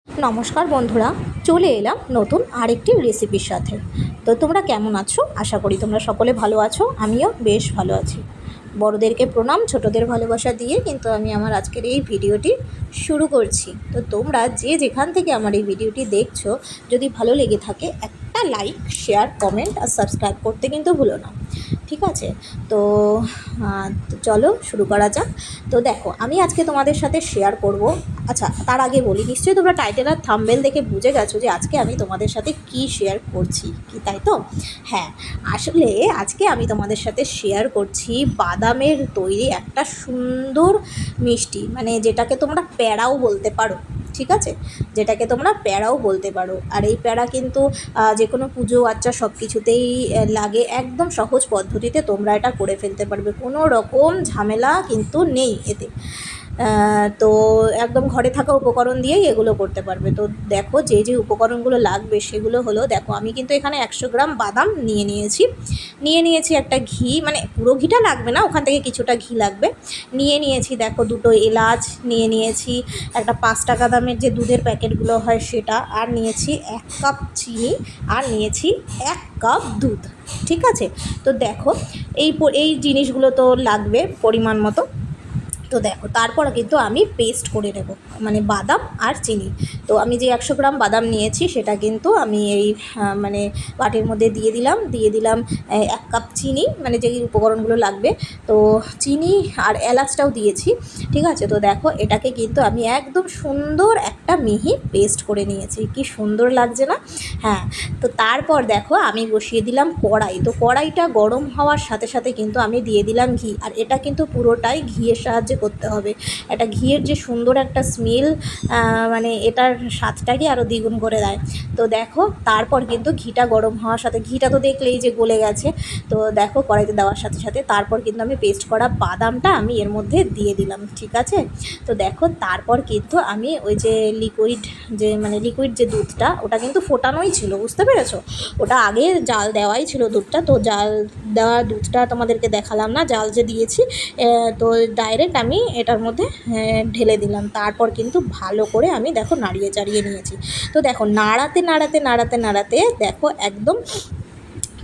নমস্কার বন্ধুরা, চলে এলাম নতুন আরেকটি রেসিপির সাথে। তো তোমরা কেমন আছো? আশা করি তোমরা সকলে ভালো আছো। আমিও বেশ ভালো আছি। বড়োদেরকে প্রণাম, ছোটোদের ভালোবাসা দিয়ে কিন্তু আমি আমার আজকের এই ভিডিওটি শুরু করছি। তো তোমরা যে যেখান থেকে আমার এই ভিডিওটি দেখছো, যদি ভালো লেগে থাকে একটা লাইক, শেয়ার, কমেন্ট আর সাবস্ক্রাইব করতে কিন্তু ভুলো না, ঠিক আছে? তো চলো শুরু করা যাক। তো দেখো, আমি আজকে তোমাদের সাথে শেয়ার করব। আচ্ছা, তার আগে বলি, নিশ্চয়ই তোমরা টাইটেল আর থাম্বনেল দেখে বুঝে গেছো যে আজকে আমি তোমাদের সাথে কি শেয়ার করছি, কি তাই তো? হ্যাঁ, আসলে আজকে আমি তোমাদের সাথে শেয়ার করছি বাদামের তৈরি একটা সুন্দর মিষ্টি, মানে যেটাকে তোমরা প্যাড়াও বলতে পারো, ঠিক আছে? যেটাকে তোমরা প্যাড়াও বলতে পারো। আর এই প্যাড়া কিন্তু যে কোনো পুজো আচ্চা সব কিছুতেই লাগে। একদম সহজ পদ্ধতিতে তোমরা এটা করে ফেলতে পারবে, কোনো রকম ঝামেলা কিন্তু নেই এতে। তো একদম ঘরে থাকা উপকরণ দিয়েই এগুলো করতে পারবে। তো দেখো, যে যে উপকরণগুলো লাগবে সেগুলো হলো, দেখো আমি কিন্তু এখানে 100 গ্রাম বাদাম নিয়েছি একটা ঘি, মানে পুরো ঘিটা লাগবে না, ওখান থেকে কিছুটা ঘি লাগবে। নিয়েছি দেখো 2টো এলাচ, নিয়েছি একটা 5 টাকা দামের যে দুধের প্যাকেটগুলো হয় সেটা, আর নিয়েছি 1 কাপ চিনি, আর নিয়েছি 1 কাপ দুধ, ঠিক আছে? তো দেখো, এই জিনিসগুলো তো লাগবে পরিমাণ মতো। তো দেখো, তারপর কিন্তু আমি পেস্ট করে নেব, মানে বাদাম আর চিনি। তো আমি যে 100 গ্রাম বাদাম নিয়েছি সেটা কিন্তু আমি এই মানে বাটির মধ্যে দিয়ে দিলাম 1 কাপ চিনি, মানে যে উপকরণগুলো লাগবে। তো চিনি আর এলাচটাও দিয়েছি, ঠিক আছে? তো দেখো, এটাকে কিন্তু আমি একদম সুন্দর একটা মিহি পেস্ট করে নিয়েছি। কি সুন্দর লাগছে না? হ্যাঁ। তো তারপর দেখো, আমি বসিয়ে দিলাম কড়াই। তো কড়াইটা গরম হওয়ার সাথে সাথে কিন্তু আমি দিয়ে দিলাম ঘি, আর এটা কিন্তু পুরোটাই ঘিয়ের সাহায্যে করতে হবে। একটা ঘিয়ের যে সুন্দর একটা স্মেল, মানে এটার স্বাদটাকে আরও দ্বিগুণ করে দেয়। তো দেখো, তারপর কিন্তু ঘিটা গরম হওয়ার সাথে, ঘিটা তো দেখলেই যে গলে গেছে। তো দেখো, কড়াইতে দেওয়ার সাথে সাথে তারপর কিন্তু আমি পেস্ট করা বাদামটা আমি এর মধ্যে দিয়ে দিলাম, ঠিক আছে? তো দেখো, তারপর কিন্তু আমি ওই যে লিকুইড যে দুধটা, ওটা কিন্তু ফোটানোই ছিল, বুঝতে পেরেছো? ওটা আগে জাল দেওয়াই ছিল দুধটা। তো জাল দেওয়া দুধটা তোমাদেরকে দেখালাম না, জাল যে দিয়েছি। তো ডাইরেক্ট আমি এটার মধ্যে ঢেলে দিলাম। তারপর কিন্তু ভালো করে আমি দেখো নাড়িয়ে চাড়িয়ে নিয়েছি। তো দেখো, নাড়াতে দেখো একদম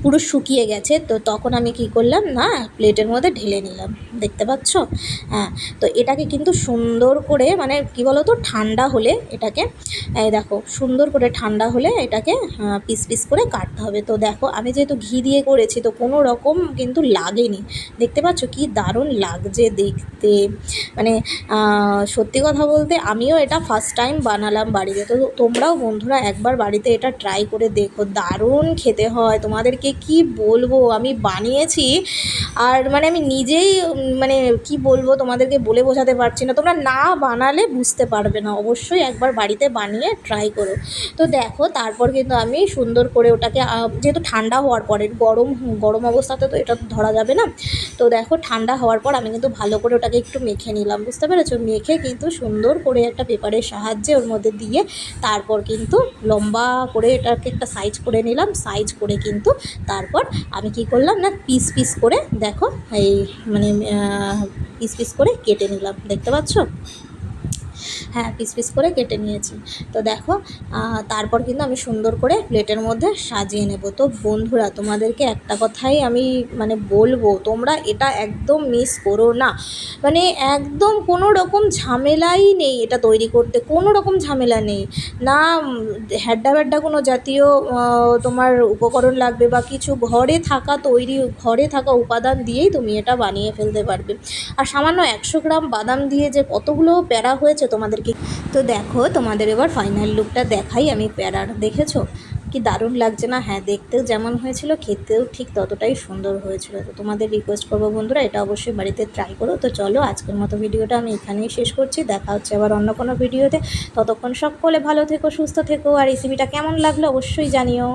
পুরো শুকিয়ে গেছে। তো তখন আমি কি করলাম না, প্লেটের মধ্যে ঢেলে নিলাম, দেখতে পাচ্ছ? হ্যাঁ। তো এটাকে কিন্তু সুন্দর করে, মানে কি বলো তো, ঠান্ডা হলে এটাকে, এই দেখো, সুন্দর করে ঠান্ডা হলে এটাকে পিস পিস করে কাটতে হবে। তো দেখো, আমি যেহেতু ঘি দিয়ে করেছি তো কোনো রকম কিন্তু লাগেনি, দেখতে পাচ্ছ কি দারুণ লাগছে দেখতে। মানে সত্যি কথা বলতে আমিও এটা ফার্স্ট টাইম বানালাম বাড়িতে। তো তোমরাও বন্ধুরা একবার বাড়িতে এটা ট্রাই করে দেখো, দারুণ খেতে হয়। তোমাদেরকে কি বলবো, আমি বানিয়েছি আর মানে আমি নিজেই, মানে কি বলবো তোমাদেরকে, বলে বোঝাতে পারছি না। তোমরা না বানালে বুঝতে পারবে না, অবশ্যই একবার বাড়িতে বানিয়ে ট্রাই করো। তো দেখো, তারপর কিন্তু আমি সুন্দর করে ওটাকে, যেহেতু ঠান্ডা হওয়ার পরে, গরম অবস্থাতে তো এটা ধরা যাবে না। তো দেখো, ঠান্ডা হওয়ার পর আমি কিন্তু ভালো করে ওটাকে একটু মেখে নিলাম, বুঝতে পেরেছো? মেখে কিন্তু সুন্দর করে একটা পেপারের সাহায্যে ওর মধ্যে দিয়ে তারপর কিন্তু লম্বা করে এটাকে একটা সাইজ করে নিলাম। সাইজ করে কিন্তু তারপর আমি কি করলাম না, পিস পিস করে দেখো, এই মানে পিস পিস করে কেটে নিলাম, দেখতে পাচ্ছ? হ্যাঁ, পিস পিস করে কেটে নিয়েছি। তো দেখো, তারপর কিন্তু আমি সুন্দর করে প্লেটের মধ্যে সাজিয়ে নেব। তো বন্ধুরা, তোমাদেরকে একটা কথাই আমি মানে বলবো, তোমরা এটা একদম মিস করো না। মানে একদম কোনো রকম ঝামেলাই নেই এটা তৈরি করতে, কোনো রকম ঝামেলা নেই। না হ্যাড্ডা কোনো জাতীয় তোমার উপকরণ লাগবে বা কিছু, ঘরে থাকা উপাদান দিয়েই তুমি এটা বানিয়ে ফেলতে পারবে। আর সামান্য 100 গ্রাম বাদাম দিয়ে যে কতগুলো প্যাড়া হয়েছে তোমাদেরকে। তো দেখো, তোমাদের এবার ফাইনাল লুকটা দেখাই আমি প্যাড়ার, দেখেছো কি দারুণ লাগছে না? হ্যাঁ, দেখতেও যেমন হয়েছিল খেতেও ঠিক ততটাই সুন্দর হয়েছিল। তো তোমাদের রিকোয়েস্ট করবো বন্ধুরা, এটা অবশ্যই বাড়িতে ট্রাই করো। তো চলো, আজকের মতো ভিডিওটা আমি এখানেই শেষ করছি। দেখা হচ্ছে আবার অন্য কোনো ভিডিওতে। ততক্ষণ সকলে ভালো থেকো, সুস্থ থেকো, আর রেসিপিটা কেমন লাগলো অবশ্যই জানিও।